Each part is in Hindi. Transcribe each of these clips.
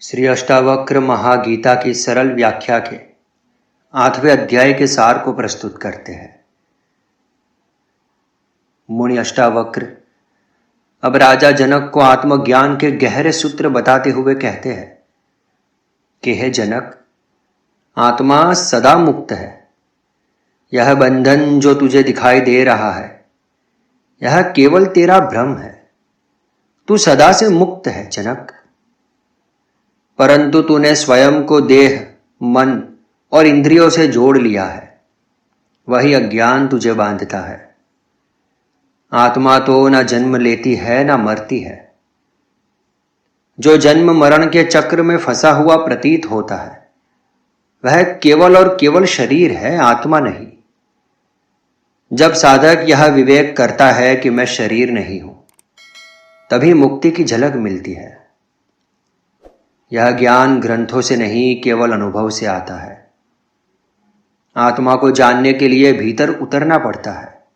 श्री अष्टावक्र महागीता की सरल व्याख्या के 8वें अध्याय के सार को प्रस्तुत करते हैं। मुनि अष्टावक्र अब राजा जनक को आत्मज्ञान के गहरे सूत्र बताते हुए कहते हैं कि हे जनक, आत्मा सदा मुक्त है। यह बंधन जो तुझे दिखाई दे रहा है, यह केवल तेरा भ्रम है। तू सदा से मुक्त है जनक, परंतु तूने स्वयं को देह, मन और इंद्रियों से जोड़ लिया है। वही अज्ञान तुझे बांधता है। आत्मा तो न जन्म लेती है न मरती है। जो जन्म मरण के चक्र में फंसा हुआ प्रतीत होता है, वह केवल और केवल शरीर है, आत्मा नहीं। जब साधक यह विवेक करता है कि मैं शरीर नहीं हूं, तभी मुक्ति की झलक मिलती है। यह ज्ञान ग्रंथों से नहीं, केवल अनुभव से आता है। आत्मा को जानने के लिए भीतर उतरना पड़ता है।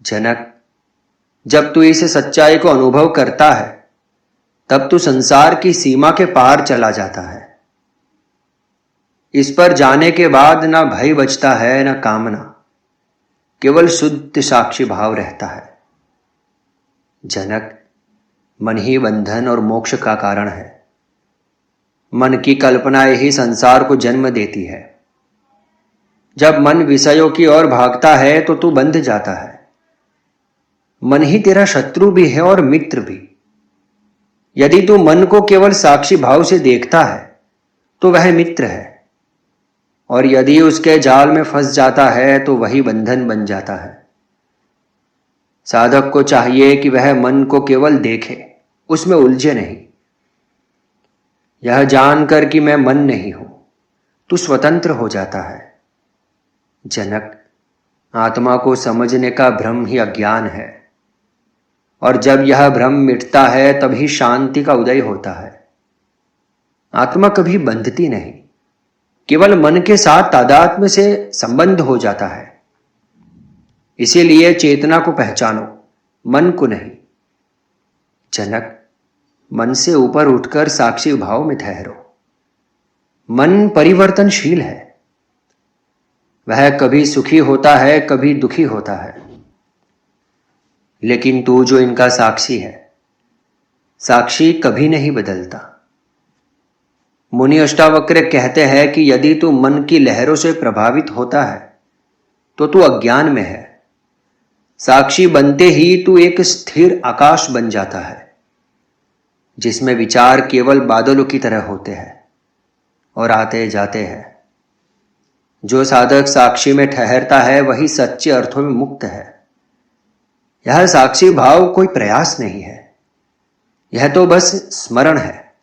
जनक, जब तू इस सच्चाई को अनुभव करता है, तब तू संसार की सीमा के पार चला जाता है। इस पर जाने के बाद न भय बचता है न कामना, केवल शुद्ध साक्षी भाव रहता है। जनक, मन ही बंधन और मोक्ष का कारण है। मन की कल्पनाएं ही संसार को जन्म देती है। जब मन विषयों की ओर भागता है तो तू बंध जाता है। मन ही तेरा शत्रु भी है और मित्र भी। यदि तू मन को केवल साक्षी भाव से देखता है तो वह मित्र है, और यदि उसके जाल में फंस जाता है तो वही बंधन बन जाता है। साधक को चाहिए कि वह मन को केवल देखे, उसमें उलझे नहीं। यह जानकर कि मैं मन नहीं हूं, तू स्वतंत्र हो जाता है। जनक, आत्मा को समझने का भ्रम ही अज्ञान है, और जब यह भ्रम मिटता है तभी शांति का उदय होता है। आत्मा कभी बंधती नहीं, केवल मन के साथ तादात्म्य से संबंध हो जाता है। इसीलिए चेतना को पहचानो, मन को नहीं। जनक, मन से ऊपर उठकर साक्षी भाव में ठहरो। मन परिवर्तनशील है। वह कभी सुखी होता है, कभी दुखी होता है। लेकिन तू जो इनका साक्षी है, साक्षी कभी नहीं बदलता। मुनि अष्टावक्र कहते हैं कि यदि तू मन की लहरों से प्रभावित होता है तो तू अज्ञान में है। साक्षी बनते ही तू एक स्थिर आकाश बन जाता है, जिसमें विचार केवल बादलों की तरह होते हैं और आते जाते हैं। जो साधक साक्षी में ठहरता है वही सच्चे अर्थों में मुक्त है। यह साक्षी भाव कोई प्रयास नहीं है, यह तो बस स्मरण है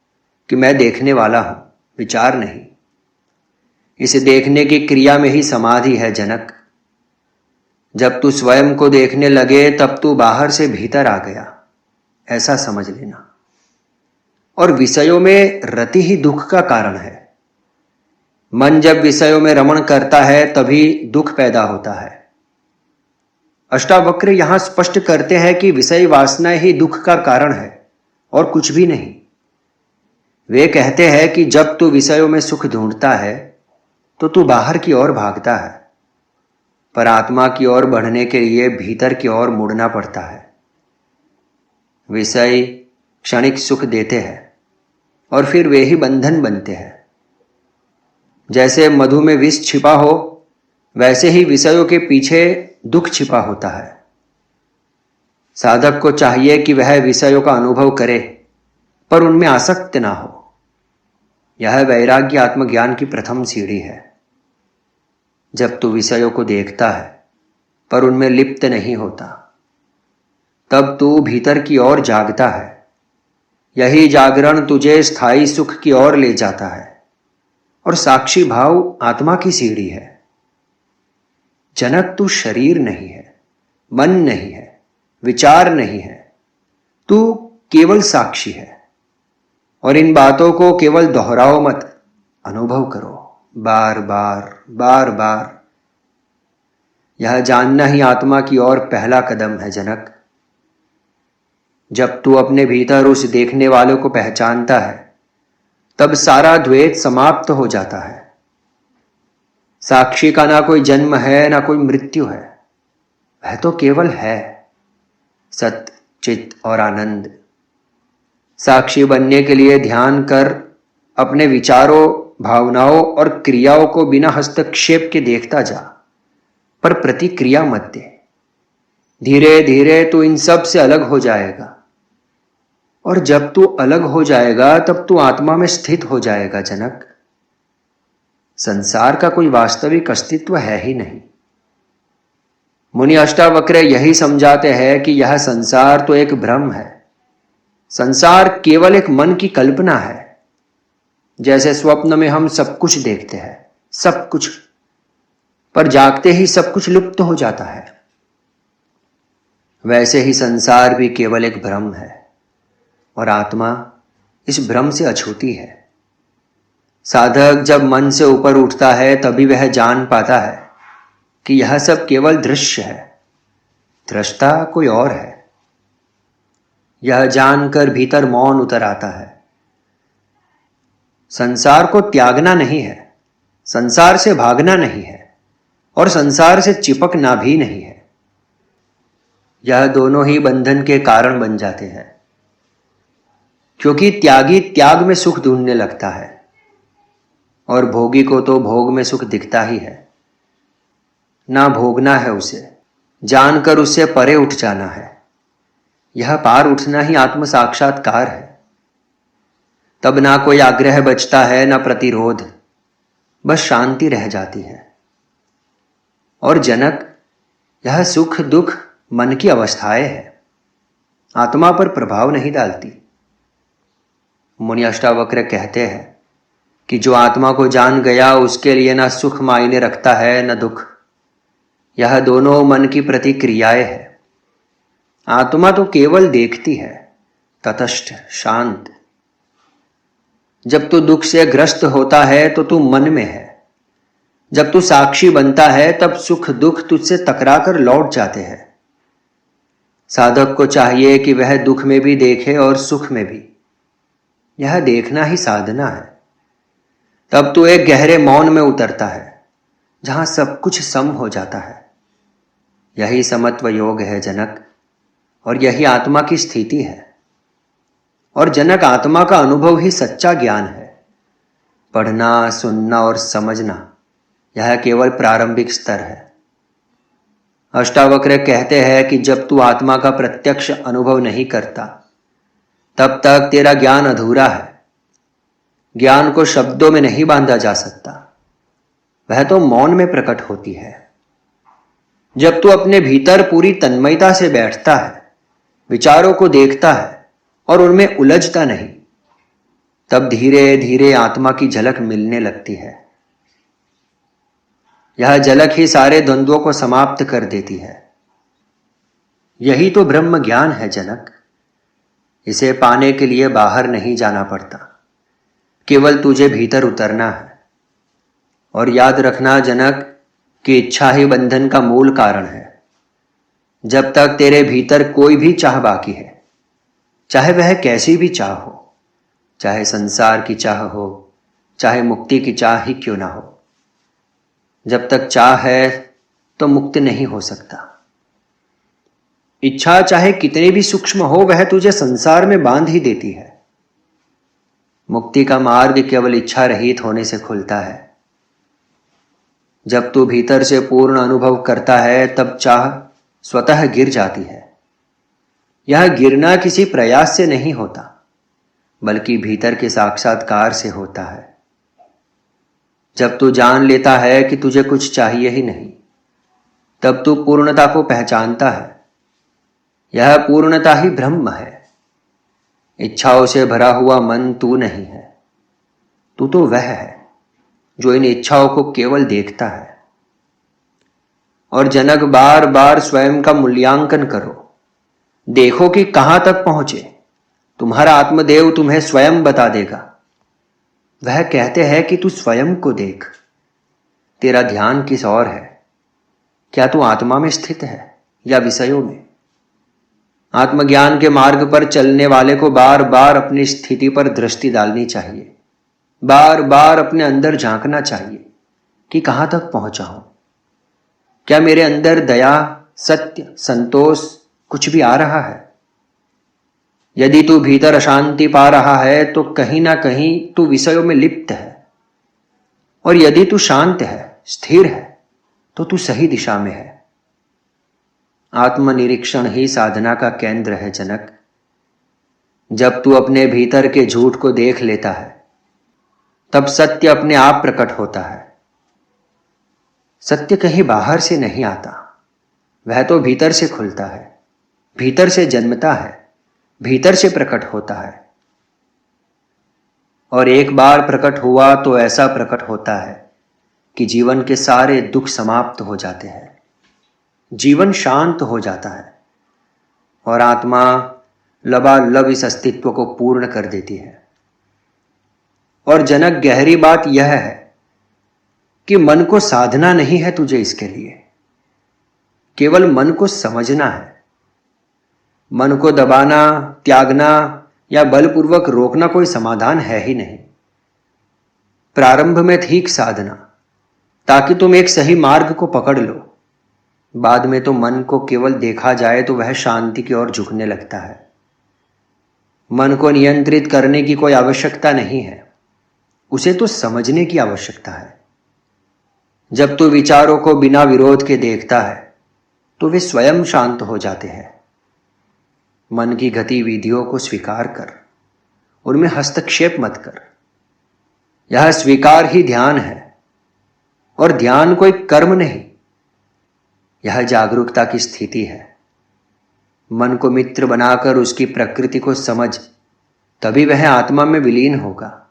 कि मैं देखने वाला हूं, विचार नहीं। इस देखने की क्रिया में ही समाधि है जनक। जब तू स्वयं को देखने लगे तब तू बाहर से भीतर आ गया, ऐसा समझ लेना। और विषयों में रति ही दुख का कारण है। मन जब विषयों में रमण करता है तभी दुख पैदा होता है। अष्टावक्र यहां स्पष्ट करते हैं कि विषय वासना ही दुख का कारण है और कुछ भी नहीं। वे कहते हैं कि जब तू विषयों में सुख ढूंढता है तो तू बाहर की ओर भागता है, पर आत्मा की ओर बढ़ने के लिए भीतर की ओर मुड़ना पड़ता है। विषय क्षणिक सुख देते हैं और फिर वे ही बंधन बनते हैं। जैसे मधु में विष छिपा हो, वैसे ही विषयों के पीछे दुख छिपा होता है। साधक को चाहिए कि वह विषयों का अनुभव करे, पर उनमें आसक्त ना हो। यह वैराग्य आत्मज्ञान की प्रथम सीढ़ी है। जब तू विषयों को देखता है पर उनमें लिप्त नहीं होता, तब तू भीतर की ओर जागता है। यही जागरण तुझे स्थायी सुख की ओर ले जाता है, और साक्षी भाव आत्मा की सीढ़ी है। जनक, तू शरीर नहीं है, मन नहीं है, विचार नहीं है। तू केवल साक्षी है। और इन बातों को केवल दोहराओ मत, अनुभव करो, बार बार बार बार। यह जानना ही आत्मा की ओर पहला कदम है जनक। जब तू अपने भीतर उस देखने वालों को पहचानता है, तब सारा द्वैत समाप्त हो जाता है। साक्षी का ना कोई जन्म है ना कोई मृत्यु है, वह तो केवल है, सत्य, चित और आनंद। साक्षी बनने के लिए ध्यान कर अपने विचारों, भावनाओं और क्रियाओं को बिना हस्तक्षेप के देखता जा, पर प्रतिक्रिया मत दे। धीरे धीरे तू इन सब से अलग हो जाएगा, और जब तू अलग हो जाएगा तब तू आत्मा में स्थित हो जाएगा जनक। संसार का कोई वास्तविक अस्तित्व है ही नहीं। मुनि अष्टावक्र यही समझाते हैं कि यह संसार तो एक भ्रम है। संसार केवल एक मन की कल्पना है। जैसे स्वप्न में हम सब कुछ देखते हैं, सब कुछ, पर जागते ही सब कुछ लुप्त हो जाता है, वैसे ही संसार भी केवल एक भ्रम है और आत्मा इस भ्रम से अछूती है। साधक जब मन से ऊपर उठता है तभी वह जान पाता है कि यह सब केवल दृश्य है, दृष्टा कोई और है। यह जानकर भीतर मौन उतर आता है। संसार को त्यागना नहीं है, संसार से भागना नहीं है, और संसार से चिपकना भी नहीं है। यह दोनों ही बंधन के कारण बन जाते हैं, क्योंकि त्यागी त्याग में सुख ढूंढने लगता है और भोगी को तो भोग में सुख दिखता ही है। ना भोगना है उसे, जानकर उससे परे उठ जाना है। यह पार उठना ही आत्म साक्षात्कार है। तब ना कोई आग्रह बचता है ना प्रतिरोध, बस शांति रह जाती है। और जनक, यह सुख दुख मन की अवस्थाएं है, आत्मा पर प्रभाव नहीं डालती। मुनि अष्टावक्र कहते हैं कि जो आत्मा को जान गया उसके लिए ना सुख मायने रखता है न दुख। यह दोनों मन की प्रतिक्रियाएं है। आत्मा तो केवल देखती है, तटस्थ, शांत। जब तू दुख से ग्रस्त होता है तो तू मन में है। जब तू साक्षी बनता है तब सुख दुख तुझसे टकराकर लौट जाते हैं। साधक को चाहिए कि वह दुख में भी देखे और सुख में भी। यह देखना ही साधना है। तब तू एक गहरे मौन में उतरता है, जहां सब कुछ सम हो जाता है। यही समत्व योग है जनक, और यही आत्मा की स्थिति है। और जनक, आत्मा का अनुभव ही सच्चा ज्ञान है। पढ़ना, सुनना और समझना यह केवल प्रारंभिक स्तर है। अष्टावक्र कहते हैं कि जब तू आत्मा का प्रत्यक्ष अनुभव नहीं करता तब तक तेरा ज्ञान अधूरा है। ज्ञान को शब्दों में नहीं बांधा जा सकता, वह तो मौन में प्रकट होती है। जब तू अपने भीतर पूरी तन्मयता से बैठता है, विचारों को देखता है और उनमें उलझता नहीं, तब धीरे धीरे आत्मा की झलक मिलने लगती है। यह झलक ही सारे द्वंद्वों को समाप्त कर देती है। यही तो ब्रह्म ज्ञान है जनक। इसे पाने के लिए बाहर नहीं जाना पड़ता, केवल तुझे भीतर उतरना है। और याद रखना जनक कि इच्छा ही बंधन का मूल कारण है। जब तक तेरे भीतर कोई भी चाह बाकी है, चाहे वह कैसी भी चाह हो, चाहे संसार की चाह हो, चाहे मुक्ति की चाह ही क्यों ना हो, जब तक चाह है तो मुक्त नहीं हो सकता। इच्छा चाहे कितनी भी सूक्ष्म हो, वह तुझे संसार में बांध ही देती है। मुक्ति का मार्ग केवल इच्छा रहित होने से खुलता है। जब तू भीतर से पूर्ण अनुभव करता है तब चाह स्वतः गिर जाती है। यह गिरना किसी प्रयास से नहीं होता, बल्कि भीतर के साक्षात्कार से होता है। जब तू जान लेता है कि तुझे कुछ चाहिए ही नहीं, तब तू पूर्णता को पहचानता है। यह पूर्णता ही ब्रह्म है। इच्छाओं से भरा हुआ मन तू नहीं है, तू तो वह है जो इन इच्छाओं को केवल देखता है। और जनक, बार बार स्वयं का मूल्यांकन करो, देखो कि कहां तक पहुंचे। तुम्हारा आत्मदेव तुम्हें स्वयं बता देगा। वह कहते हैं कि तू स्वयं को देख, तेरा ध्यान किस और है। क्या तू आत्मा में स्थित है या विषयों में? आत्मज्ञान के मार्ग पर चलने वाले को बार बार अपनी स्थिति पर दृष्टि डालनी चाहिए। बार बार अपने अंदर झांकना चाहिए कि कहां तक पहुंचा हूं। क्या मेरे अंदर दया, सत्य, संतोष कुछ भी आ रहा है? यदि तू भीतर अशांति पा रहा है तो कहीं ना कहीं तू विषयों में लिप्त है। और यदि तू शांत है, स्थिर है, तो तू सही दिशा में है। आत्मनिरीक्षण ही साधना का केंद्र है जनक। जब तू अपने भीतर के झूठ को देख लेता है, तब सत्य अपने आप प्रकट होता है। सत्य कहीं बाहर से नहीं आता, वह तो भीतर से खुलता है, भीतर से जन्मता है, भीतर से प्रकट होता है। और एक बार प्रकट हुआ तो ऐसा प्रकट होता है कि जीवन के सारे दुख समाप्त हो जाते हैं, जीवन शांत हो जाता है और आत्मा लबालब इस अस्तित्व को पूर्ण कर देती है। और जनक, गहरी बात यह है कि मन को साधना नहीं है तुझे इसके लिए, केवल मन को समझना है। मन को दबाना, त्यागना या बलपूर्वक रोकना कोई समाधान है ही नहीं। प्रारंभ में ठीक साधना, ताकि तुम एक सही मार्ग को पकड़ लो। बाद में तो मन को केवल देखा जाए तो वह शांति की ओर झुकने लगता है। मन को नियंत्रित करने की कोई आवश्यकता नहीं है, उसे तो समझने की आवश्यकता है। जब तू विचारों को बिना विरोध के देखता है तो वे स्वयं शांत हो जाते हैं। मन की गतिविधियों को स्वीकार कर, उनमें हस्तक्षेप मत कर। यह स्वीकार ही ध्यान है, और ध्यान कोई कर्म नहीं, यह जागरूकता की स्थिति है। मन को मित्र बनाकर उसकी प्रकृति को समझ, तभी वह आत्मा में विलीन होगा।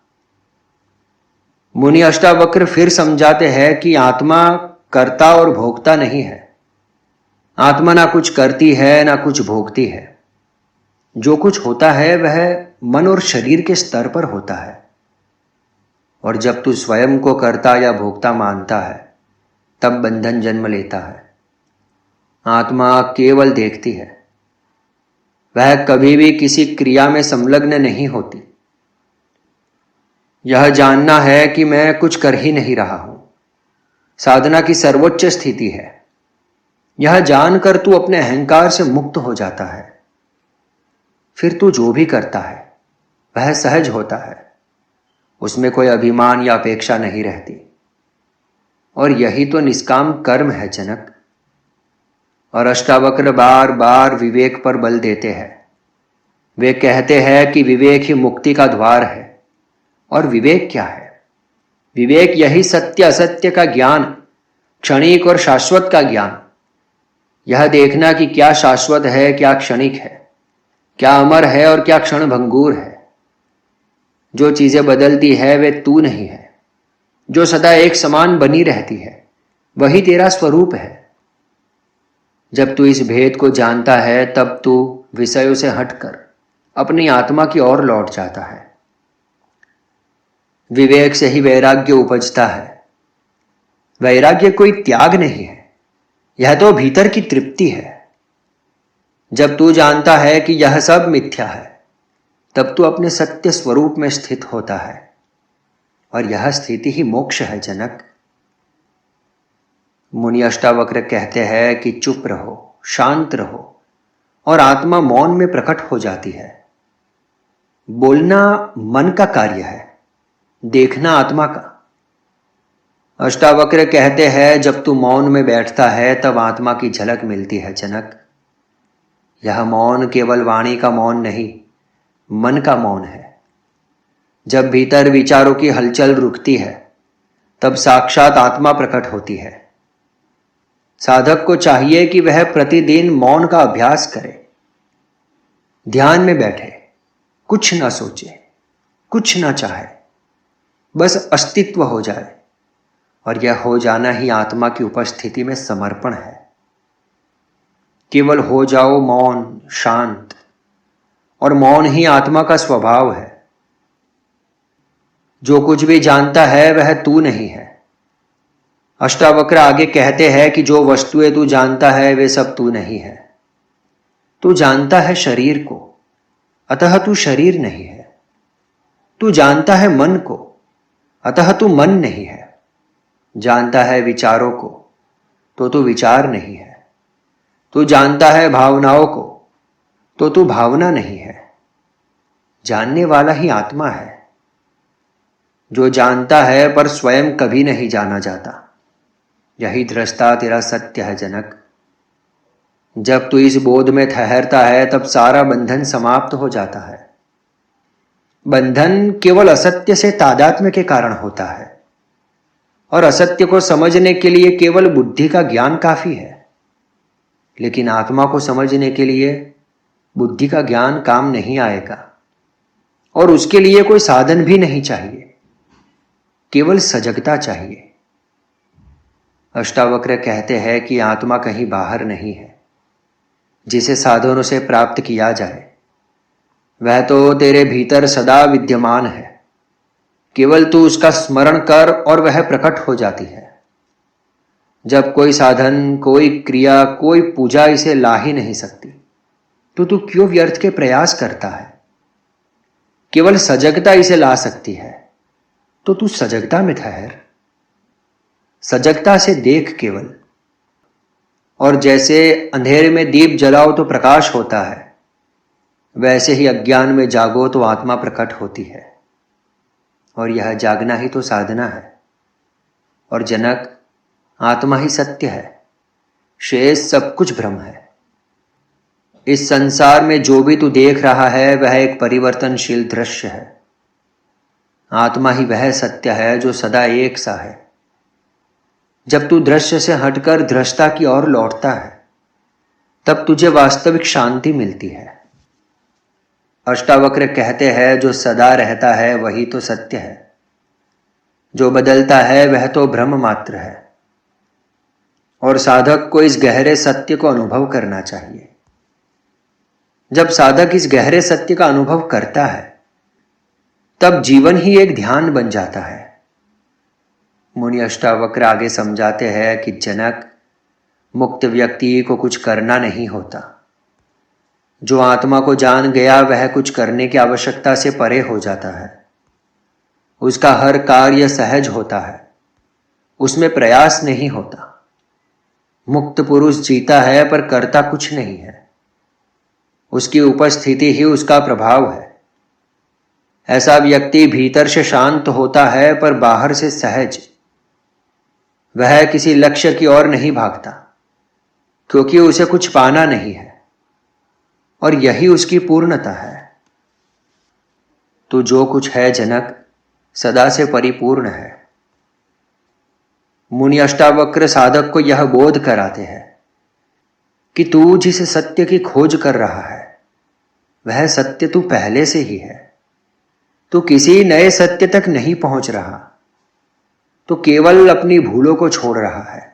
मुनि अष्टावक्र फिर समझाते हैं कि आत्मा कर्ता और भोक्ता नहीं है। आत्मा ना कुछ करती है ना कुछ भोगती है। जो कुछ होता है वह मन और शरीर के स्तर पर होता है। और जब तू स्वयं को कर्ता या भोक्ता मानता है, तब बंधन जन्म लेता है। आत्मा केवल देखती है, वह कभी भी किसी क्रिया में संलग्न नहीं होती। यह जानना है कि मैं कुछ कर ही नहीं रहा हूं, साधना की सर्वोच्च स्थिति है। यह जानकर तू अपने अहंकार से मुक्त हो जाता है। फिर तू जो भी करता है वह सहज होता है, उसमें कोई अभिमान या अपेक्षा नहीं रहती। और यही तो निष्काम कर्म है जनक। और अष्टावक्र बार बार विवेक पर बल देते हैं। वे कहते हैं कि विवेक ही मुक्ति का द्वार है। और विवेक क्या है? विवेक यही सत्य असत्य का ज्ञान, क्षणिक और शाश्वत का ज्ञान। यह देखना कि क्या शाश्वत है, क्या क्षणिक है, क्या अमर है और क्या क्षण भंगुर है। जो चीजें बदलती है वे तू नहीं है। जो सदा एक समान बनी रहती है वही तेरा स्वरूप है। जब तू इस भेद को जानता है, तब तू विषयों से हटकर अपनी आत्मा की ओर लौट जाता है। विवेक से ही वैराग्य उपजता है। वैराग्य कोई त्याग नहीं है, यह तो भीतर की तृप्ति है। जब तू जानता है कि यह सब मिथ्या है, तब तू अपने सत्य स्वरूप में स्थित होता है। और यह स्थिति ही मोक्ष है जनक। मुनि अष्टावक्र कहते हैं कि चुप रहो, शांत रहो, और आत्मा मौन में प्रकट हो जाती है। बोलना मन का कार्य है, देखना आत्मा का। अष्टावक्र कहते हैं जब तू मौन में बैठता है तब आत्मा की झलक मिलती है जनक। यह मौन केवल वाणी का मौन नहीं, मन का मौन है। जब भीतर विचारों की हलचल रुकती है, तब साक्षात आत्मा प्रकट होती है। साधक को चाहिए कि वह प्रतिदिन मौन का अभ्यास करे। ध्यान में बैठे, कुछ ना सोचे, कुछ ना चाहे, बस अस्तित्व हो जाए। और यह हो जाना ही आत्मा की उपस्थिति में समर्पण है। केवल हो जाओ मौन, शांत, और मौन ही आत्मा का स्वभाव है। जो कुछ भी जानता है वह तू नहीं है। अष्टावक्र आगे कहते हैं कि जो वस्तुएं तू जानता है वे सब तू नहीं है। तू जानता है शरीर को, अतः तू शरीर नहीं है। तू जानता है मन को, अतः तू मन नहीं है। जानता है विचारों को तो तू विचार नहीं है। तू जानता है भावनाओं को तो तू भावना नहीं है। जानने वाला ही आत्मा है, जो जानता है पर स्वयं कभी नहीं जाना जाता। यही दृष्टा तेरा सत्य है जनक। जब तू इस बोध में ठहरता है तब सारा बंधन समाप्त हो जाता है। बंधन केवल असत्य से तादात्म्य के कारण होता है, और असत्य को समझने के लिए केवल बुद्धि का ज्ञान काफी है। लेकिन आत्मा को समझने के लिए बुद्धि का ज्ञान काम नहीं आएगा, और उसके लिए कोई साधन भी नहीं चाहिए, केवल सजगता चाहिए। अष्टावक्र कहते हैं कि आत्मा कहीं बाहर नहीं है जिसे साधनों से प्राप्त किया जाए। वह तो तेरे भीतर सदा विद्यमान है। केवल तू उसका स्मरण कर और वह प्रकट हो जाती है। जब कोई साधन, कोई क्रिया, कोई पूजा इसे ला ही नहीं सकती, तो तू क्यों व्यर्थ के प्रयास करता है? केवल सजगता इसे ला सकती है, तो तू सजगता में ठहर। सजगता से देख केवल। और जैसे अंधेरे में दीप जलाओ तो प्रकाश होता है, वैसे ही अज्ञान में जागो तो आत्मा प्रकट होती है। और यह जागना ही तो साधना है। और जनक, आत्मा ही सत्य है, शेष सब कुछ भ्रम है। इस संसार में जो भी तू देख रहा है वह एक परिवर्तनशील दृश्य है। आत्मा ही वह सत्य है जो सदा एक सा है। जब तू दृश्य से हटकर दृष्टा की ओर लौटता है, तब तुझे वास्तविक शांति मिलती है। अष्टावक्र कहते हैं जो सदा रहता है वही तो सत्य है, जो बदलता है वह तो भ्रम मात्र है। और साधक को इस गहरे सत्य को अनुभव करना चाहिए। जब साधक इस गहरे सत्य का अनुभव करता है, तब जीवन ही एक ध्यान बन जाता है। मुनि अष्टावक्र आगे समझाते हैं कि जनक, मुक्त व्यक्ति को कुछ करना नहीं होता। जो आत्मा को जान गया वह कुछ करने की आवश्यकता से परे हो जाता है। उसका हर कार्य सहज होता है, उसमें प्रयास नहीं होता। मुक्त पुरुष जीता है पर करता कुछ नहीं है। उसकी उपस्थिति ही उसका प्रभाव है। ऐसा व्यक्ति भीतर से शांत होता है पर बाहर से सहज। वह किसी लक्ष्य की ओर नहीं भागता, क्योंकि उसे कुछ पाना नहीं है, और यही उसकी पूर्णता है। तो जो कुछ है जनक, सदा से परिपूर्ण है। मुनि अष्टावक्र साधक को यह बोध कराते हैं कि तू जिस सत्य की खोज कर रहा है वह सत्य तू पहले से ही है। तू किसी नए सत्य तक नहीं पहुंच रहा, तो केवल अपनी भूलों को छोड़ रहा है।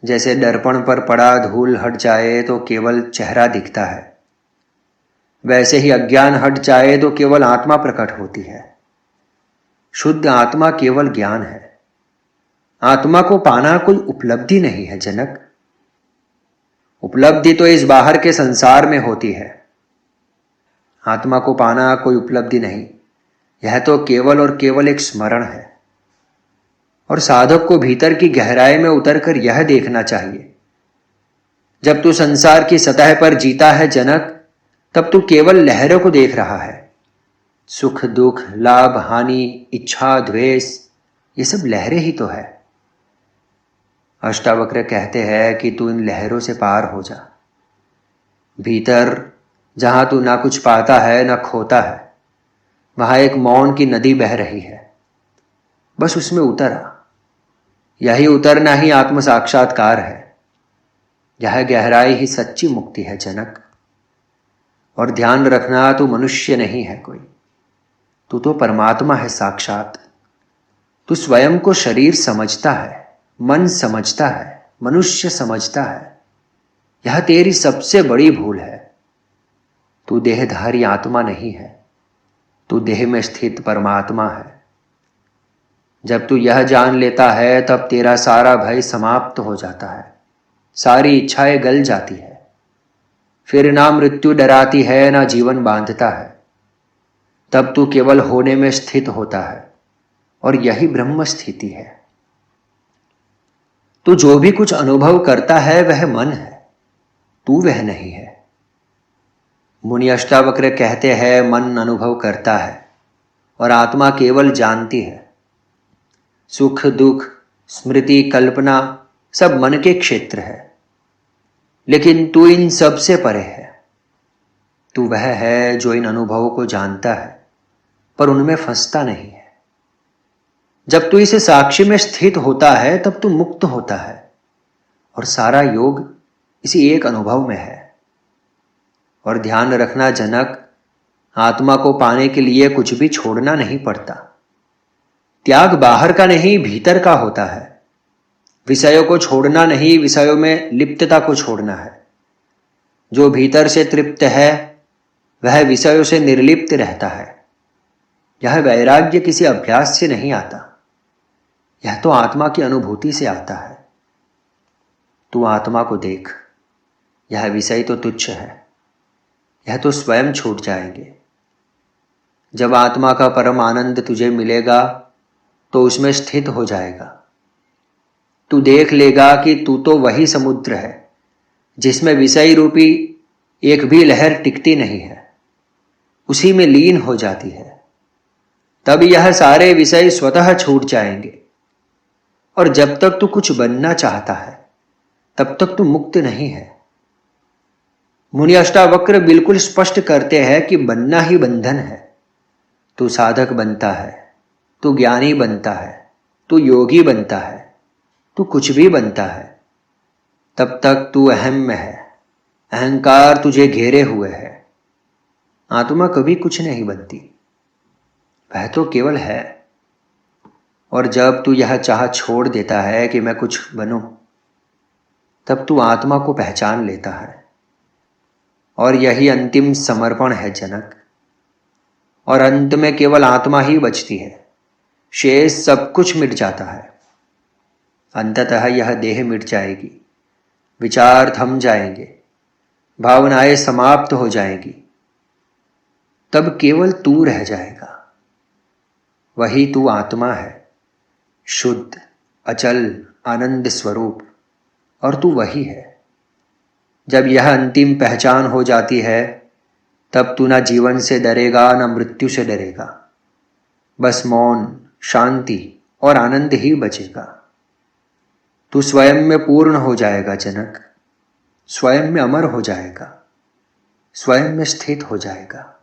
जैसे दर्पण पर पड़ा धूल हट जाए तो केवल चेहरा दिखता है, वैसे ही अज्ञान हट जाए तो केवल आत्मा प्रकट होती है। शुद्ध आत्मा केवल ज्ञान है। आत्मा को पाना कोई उपलब्धि नहीं है जनक। उपलब्धि तो इस बाहर के संसार में होती है। आत्मा को पाना कोई उपलब्धि नहीं, यह तो केवल और केवल एक स्मरण है। और साधक को भीतर की गहराई में उतरकर यह देखना चाहिए, जब तू संसार की सतह पर जीता है जनक, तब तू केवल लहरों को देख रहा है। सुख दुख, लाभ हानि, इच्छा द्वेष, ये सब लहरें ही तो है। अष्टावक्र कहते हैं कि तू इन लहरों से पार हो जा। भीतर जहां तू ना कुछ पाता है ना खोता है, वहां एक मौन की नदी बह रही है। बस उसमें उतर आ। यही उतरना ही आत्म साक्षात्कार है। यह गहराई ही सच्ची मुक्ति है जनक। और ध्यान रखना, तू मनुष्य नहीं है कोई, तू तो परमात्मा है साक्षात। तू स्वयं को शरीर समझता है, मन समझता है, मनुष्य समझता है। यह तेरी सबसे बड़ी भूल है। तू देहधारी आत्मा नहीं है, तू देह में स्थित परमात्मा है। जब तू यह जान लेता है तब तेरा सारा भय समाप्त हो जाता है, सारी इच्छाएं गल जाती है। फिर ना मृत्यु डराती है ना जीवन बांधता है। तब तू केवल होने में स्थित होता है, और यही ब्रह्म स्थिति है। तू जो भी कुछ अनुभव करता है वह मन है, तू वह नहीं है। मुनि अष्टावक्र कहते हैं मन अनुभव करता है और आत्मा केवल जानती है। सुख दुख स्मृति कल्पना सब मन के क्षेत्र है, लेकिन तू इन सब से परे है। तू वह है जो इन अनुभवों को जानता है पर उनमें फंसता नहीं है। जब तू इसे साक्षी में स्थित होता है तब तू मुक्त होता है और सारा योग इसी एक अनुभव में है। और ध्यान रखना जनक, आत्मा को पाने के लिए कुछ भी छोड़ना नहीं पड़ता। त्याग बाहर का नहीं भीतर का होता है। विषयों को छोड़ना नहीं, विषयों में लिप्तता को छोड़ना है। जो भीतर से तृप्त है वह विषयों से निर्लिप्त रहता है। यह वैराग्य किसी अभ्यास से नहीं आता, यह तो आत्मा की अनुभूति से आता है। तू आत्मा को देख, यह विषय तो तुच्छ है, यह तो स्वयं छूट जाएंगे। जब आत्मा का परम आनंद तुझे मिलेगा तो उसमें स्थित हो जाएगा। तू देख लेगा कि तू तो वही समुद्र है जिसमें विषय रूपी एक भी लहर टिकती नहीं है, उसी में लीन हो जाती है। तब यह सारे विषय स्वतः छूट जाएंगे। और जब तक तू कुछ बनना चाहता है तब तक तू मुक्त नहीं है। मुनि अष्टावक्र बिल्कुल स्पष्ट करते हैं कि बनना ही बंधन है। तू साधक बनता है, तू ज्ञानी बनता है, तू योगी बनता है, तू कुछ भी बनता है, तब तक तू अहम में है। अहंकार तुझे घेरे हुए है। आत्मा कभी कुछ नहीं बनती, वह तो केवल है। और जब तू यह चाह छोड़ देता है कि मैं कुछ बनूं, तब तू आत्मा को पहचान लेता है। और यही अंतिम समर्पण है जनक। और अंत में केवल आत्मा ही बचती है, शेष सब कुछ मिट जाता है। अंततः यह देह मिट जाएगी, विचार थम जाएंगे, भावनाएं समाप्त हो जाएंगी। तब केवल तू रह जाएगा। वही तू आत्मा है, शुद्ध अचल आनंद स्वरूप। और तू वही है। जब यह अंतिम पहचान हो जाती है तब तू ना जीवन से डरेगा ना मृत्यु से डरेगा। बस मौन, शांति और आनंद ही बचेगा। तू स्वयं में पूर्ण हो जाएगा जनक, स्वयं में अमर हो जाएगा, स्वयं में स्थित हो जाएगा।